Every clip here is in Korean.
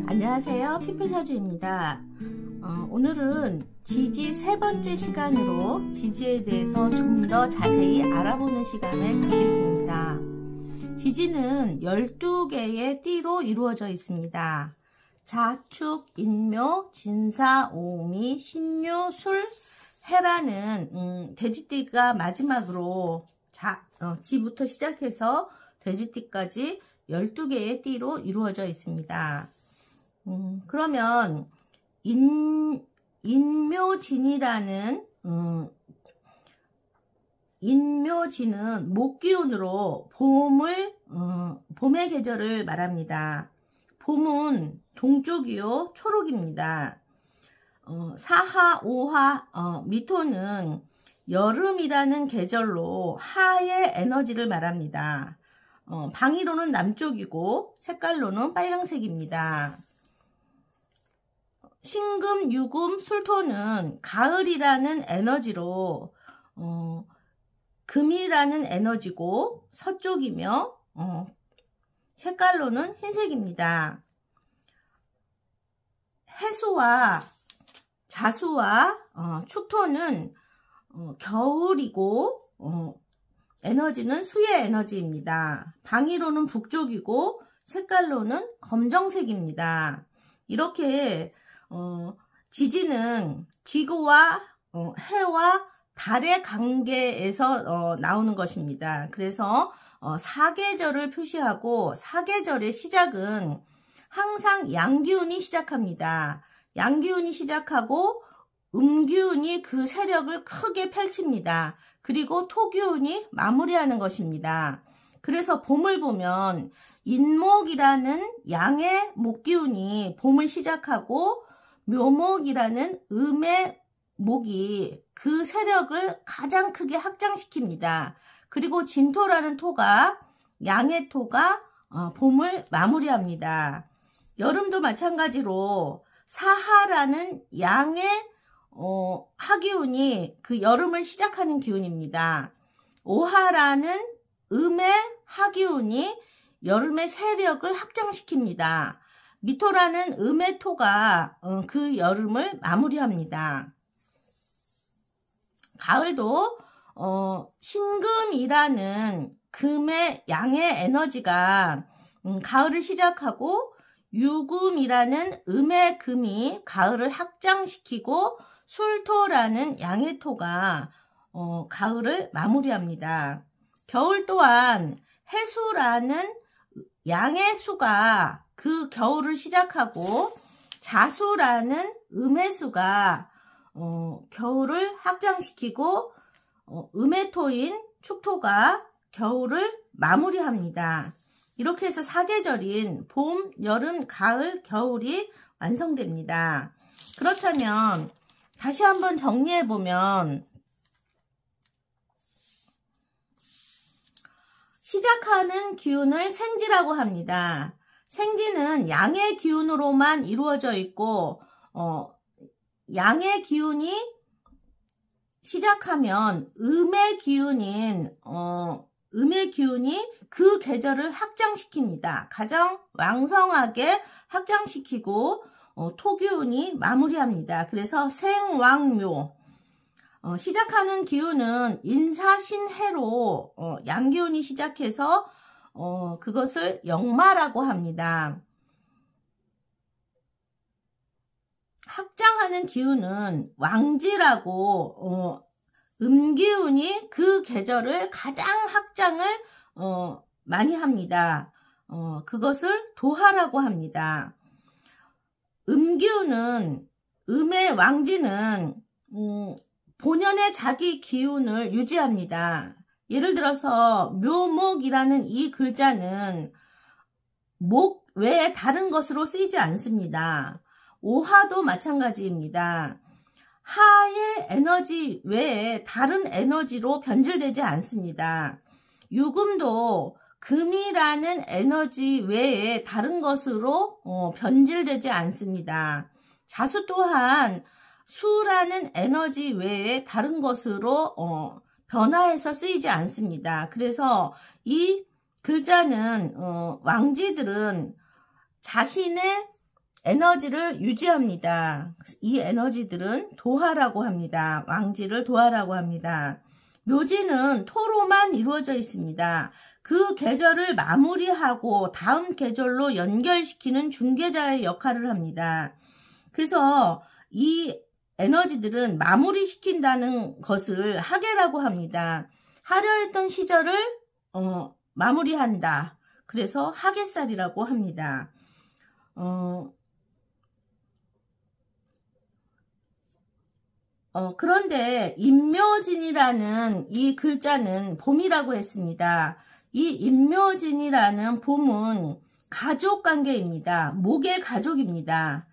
안녕하세요, 피플사주입니다. 오늘은 지지 세 번째 시간으로 지지에 대해서 좀 더 자세히 알아보는 시간을 갖겠습니다. 지지는 12개의 띠로 이루어져 있습니다. 자축, 인묘, 진사, 오미, 신유, 술, 해라는 돼지띠가 마지막으로 지부터 시작해서 돼지띠까지 12개의 띠로 이루어져 있습니다. 그러면 인묘진이라는 인묘진은 목기운으로 봄의 계절을 말합니다. 봄은 동쪽이요 초록입니다. 사하, 오하, 미토는 여름이라는 계절로 하의 에너지를 말합니다. 방위로는 남쪽이고 색깔로는 빨강색입니다. 신금, 유금, 술토는 가을이라는 에너지로 금이라는 에너지고 서쪽이며 색깔로는 흰색입니다. 해수와 자수와 축토는 겨울이고 에너지는 수의 에너지입니다. 방위로는 북쪽이고 색깔로는 검정색입니다. 이렇게 지지는 지구와 해와 달의 관계에서 나오는 것입니다. 그래서 사계절을 표시하고 사계절의 시작은 항상 양기운이 시작합니다. 양기운이 시작하고 음기운이 그 세력을 크게 펼칩니다. 그리고 토기운이 마무리하는 것입니다. 그래서 봄을 보면 인목이라는 양의 목기운이 봄을 시작하고 묘목이라는 음의 목이 그 세력을 가장 크게 확장시킵니다. 그리고 진토라는 토가 양의 토가 봄을 마무리합니다. 여름도 마찬가지로 사하라는 양의 하기운이 그 여름을 시작하는 기운입니다. 오하라는 음의 하기운이 여름의 세력을 확장시킵니다. 미토라는 음의 토가 그 여름을 마무리합니다. 가을도 신금이라는 금의 양의 에너지가 가을을 시작하고 유금이라는 음의 금이 가을을 확장시키고 술토라는 양의 토가 가을을 마무리합니다. 겨울 또한 해수라는 양의 수가 그 겨울을 시작하고 자수라는 음의 수가 겨울을 확장시키고 음의 토인 축토가 겨울을 마무리합니다. 이렇게 해서 사계절인 봄, 여름, 가을, 겨울이 완성됩니다. 그렇다면 다시 한번 정리해보면 시작하는 기운을 생지라고 합니다. 생지는 양의 기운으로만 이루어져 있고 양의 기운이 시작하면 음의 기운이 그 계절을 확장시킵니다. 가장 왕성하게 확장시키고 토기운이 마무리합니다. 그래서 생왕묘 시작하는 기운은 인사신해로 양기운이 시작해서 그것을 역마라고 합니다. 확장하는 기운은 왕지라고 음기운이 그 계절을 가장 확장을 많이 합니다. 그것을 도하라고 합니다. 음기운은 음의 왕지는 본연의 자기 기운을 유지합니다. 예를 들어서 묘목이라는 이 글자는 목 외에 다른 것으로 쓰이지 않습니다. 오하도 마찬가지입니다. 하의 에너지 외에 다른 에너지로 변질되지 않습니다. 유금도 금이라는 에너지 외에 다른 것으로 변질되지 않습니다. 자수 또한 수라는 에너지 외에 다른 것으로 변화해서 쓰이지 않습니다. 그래서 이 글자는 왕지들은 자신의 에너지를 유지합니다. 이 에너지들은 도화라고 합니다. 왕지를 도화라고 합니다. 묘지는 토로만 이루어져 있습니다. 그 계절을 마무리하고 다음 계절로 연결시키는 중개자의 역할을 합니다. 그래서 이 에너지들은 마무리시킨다는 것을 하계라고 합니다. 하려 했던 시절을 마무리한다. 그래서 하계살이라고 합니다. 그런데 임묘진이라는 이 글자는 봄이라고 했습니다. 이 임묘진이라는 봄은 가족관계입니다. 목의 가족입니다.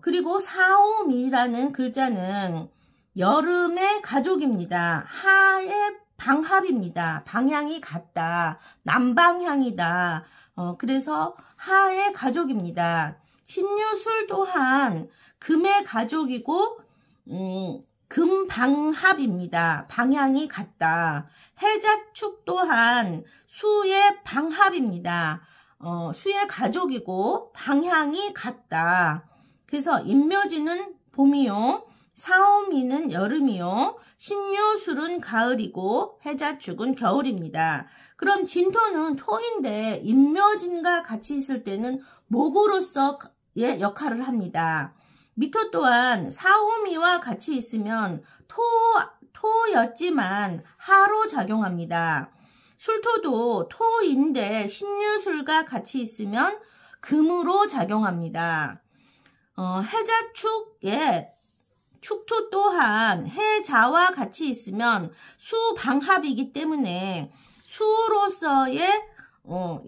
그리고 사오미라는 글자는 여름의 가족입니다. 하의 방합입니다. 방향이 같다. 남방향이다. 그래서 하의 가족입니다. 신유술 또한 금의 가족이고 금방합입니다. 방향이 같다. 해자축 또한 수의 방합입니다. 수의 가족이고 방향이 같다. 그래서 임묘지는 봄이요, 사오미는 여름이요, 신유술은 가을이고 해자축은 겨울입니다. 그럼 진토는 토인데 임묘진과 같이 있을 때는 목으로서의 역할을 합니다. 미토 또한 사오미와 같이 있으면 토였지만 하로 작용합니다. 술토도 토인데 신유술과 같이 있으면 금으로 작용합니다. 해자축의 축토 또한 해자와 같이 있으면 수방합이기 때문에 수로서의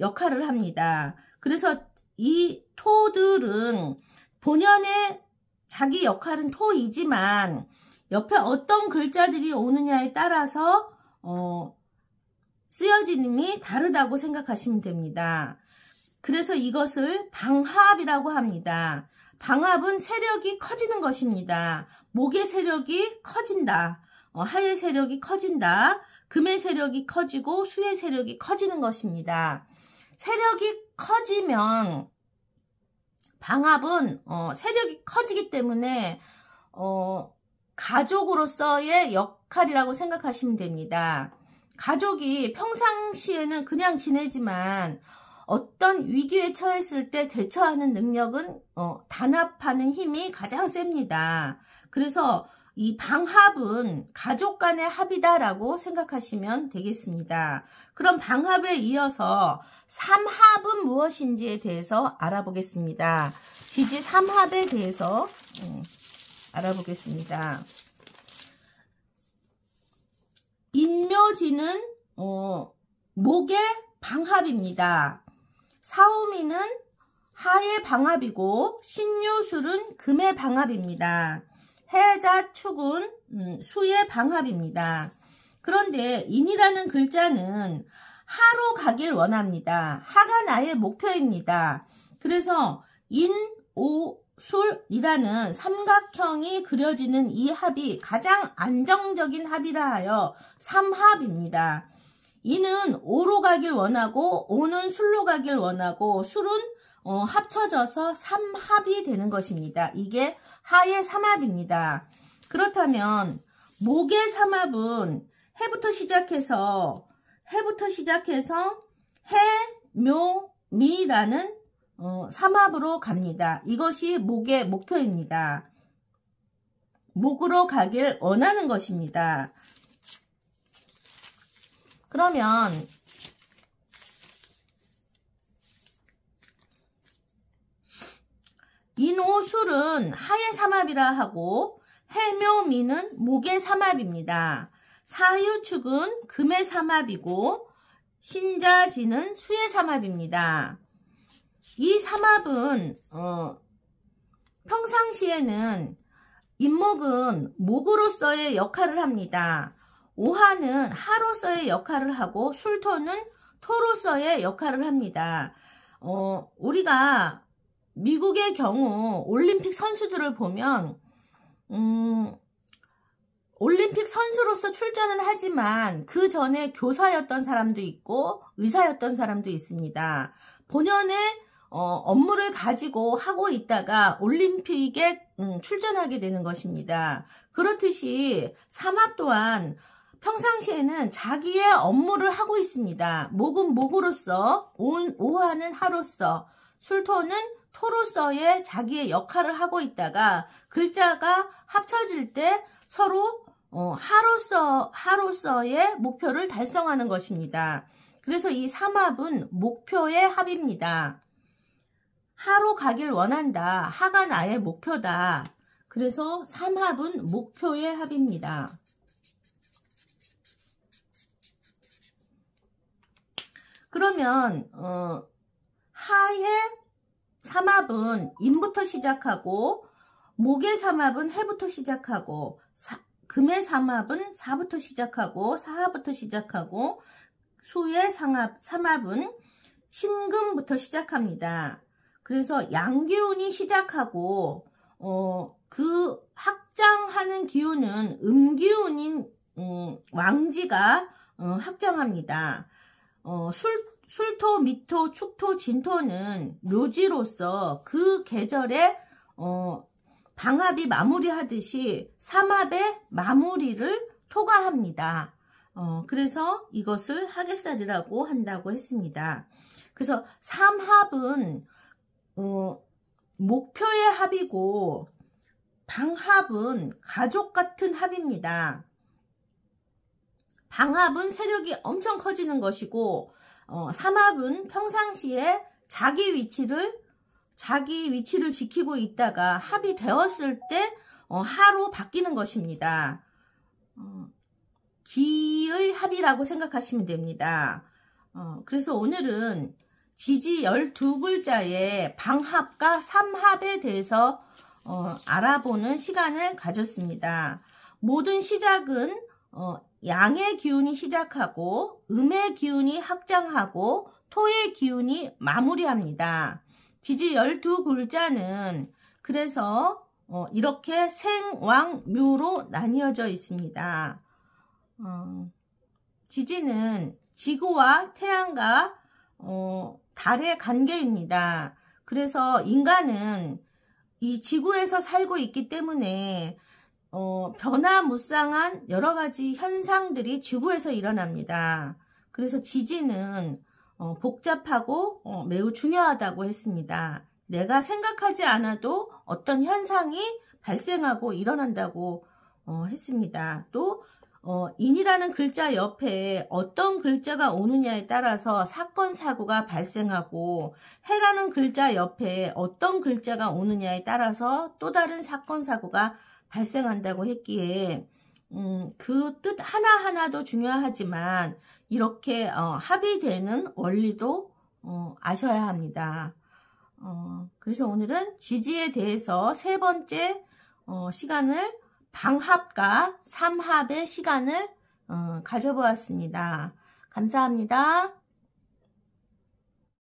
역할을 합니다. 그래서 이 토들은 본연의 자기 역할은 토이지만 옆에 어떤 글자들이 오느냐에 따라서 쓰여짐이 다르다고 생각하시면 됩니다. 그래서 이것을 방합이라고 합니다. 방합은 세력이 커지는 것입니다. 목의 세력이 커진다. 하의 세력이 커진다. 금의 세력이 커지고 수의 세력이 커지는 것입니다. 세력이 커지면 방합은 세력이 커지기 때문에 가족으로서의 역할이라고 생각하시면 됩니다. 가족이 평상시에는 그냥 지내지만 어떤 위기에 처했을 때 대처하는 능력은 단합하는 힘이 가장 셉니다. 그래서 이 방합은 가족 간의 합이다라고 생각하시면 되겠습니다. 그럼 방합에 이어서 삼합은 무엇인지에 대해서 알아보겠습니다. 지지 삼합에 대해서 알아보겠습니다. 인묘지는 목의 방합입니다. 사오미는 하의 방합이고 신유술은 금의 방합입니다. 해자축은 수의 방합입니다. 그런데 인이라는 글자는 하로 가길 원합니다. 하가 나의 목표입니다. 그래서 인, 오, 술이라는 삼각형이 그려지는 이 합이 가장 안정적인 합이라 하여 삼합입니다. 인은 오로 가길 원하고 오는 술로 가길 원하고 술은 합쳐져서 삼합이 되는 것입니다. 이게 하의 삼합입니다. 그렇다면 목의 삼합은 해부터 시작해서 해, 묘, 미라는 삼합으로 갑니다. 이것이 목의 목표입니다. 목으로 가길 원하는 것입니다. 그러면 인오술은 하의 삼합이라 하고 해묘미는 목의 삼합입니다. 사유축은 금의 삼합이고 신자지는 수의 삼합입니다. 이 삼합은 평상시에는 인목은 목으로서의 역할을 합니다. 오하는 하로서의 역할을 하고 술토는 토로서의 역할을 합니다. 우리가 미국의 경우 올림픽 선수들을 보면 올림픽 선수로서 출전을 하지만 그 전에 교사였던 사람도 있고 의사였던 사람도 있습니다. 본연의 업무를 가지고 하고 있다가 올림픽에 출전하게 되는 것입니다. 그렇듯이 삼합 또한 평상시에는 자기의 업무를 하고 있습니다. 목은 목으로서, 오화는 하로서, 술토는 토로서의 자기의 역할을 하고 있다가 글자가 합쳐질 때 서로 하로서의 목표를 달성하는 것입니다. 그래서 이 삼합은 목표의 합입니다. 하로 가길 원한다. 하가 나의 목표다. 그래서 삼합은 목표의 합입니다. 그러면 하의 삼합은 임부터 시작하고 목의 삼합은 해부터 시작하고 금의 삼합은 사부터 시작하고 사하부터 시작하고 수의 삼합은 신금부터 시작합니다. 그래서 양기운이 시작하고 그 확장하는 기운은 음기운인 왕지가 확장합니다. 술토, 미토, 축토, 진토는 묘지로서 그 계절에 방합이 마무리하듯이 삼합의 마무리를 토가 합니다. 그래서 이것을 하객살이라고 한다고 했습니다. 그래서 삼합은 목표의 합이고 방합은 가족 같은 합입니다. 방합은 세력이 엄청 커지는 것이고 삼합은 평상시에 자기 위치를 지키고 있다가 합이 되었을 때 하로 바뀌는 것입니다. 기의 합이라고 생각하시면 됩니다. 그래서 오늘은 지지 12글자의 방합과 삼합에 대해서 알아보는 시간을 가졌습니다. 모든 시작은 양의 기운이 시작하고 음의 기운이 확장하고 토의 기운이 마무리합니다. 지지 12글자는 그래서 이렇게 생왕묘로 나뉘어져 있습니다. 지지는 지구와 태양과 달의 관계입니다. 그래서 인간은 이 지구에서 살고 있기 때문에 변화무쌍한 여러 가지 현상들이 지구에서 일어납니다. 그래서 지지는 복잡하고 매우 중요하다고 했습니다. 내가 생각하지 않아도 어떤 현상이 발생하고 일어난다고 했습니다. 또 인이라는 글자 옆에 어떤 글자가 오느냐에 따라서 사건 사고가 발생하고 해라는 글자 옆에 어떤 글자가 오느냐에 따라서 또 다른 사건 사고가 발생한다고 했기에 그 뜻 하나하나도 중요하지만 이렇게 합이 되는 원리도 아셔야 합니다. 그래서 오늘은 지지에 대해서 세 번째 시간을 방합과 삼합의 시간을 가져보았습니다. 감사합니다.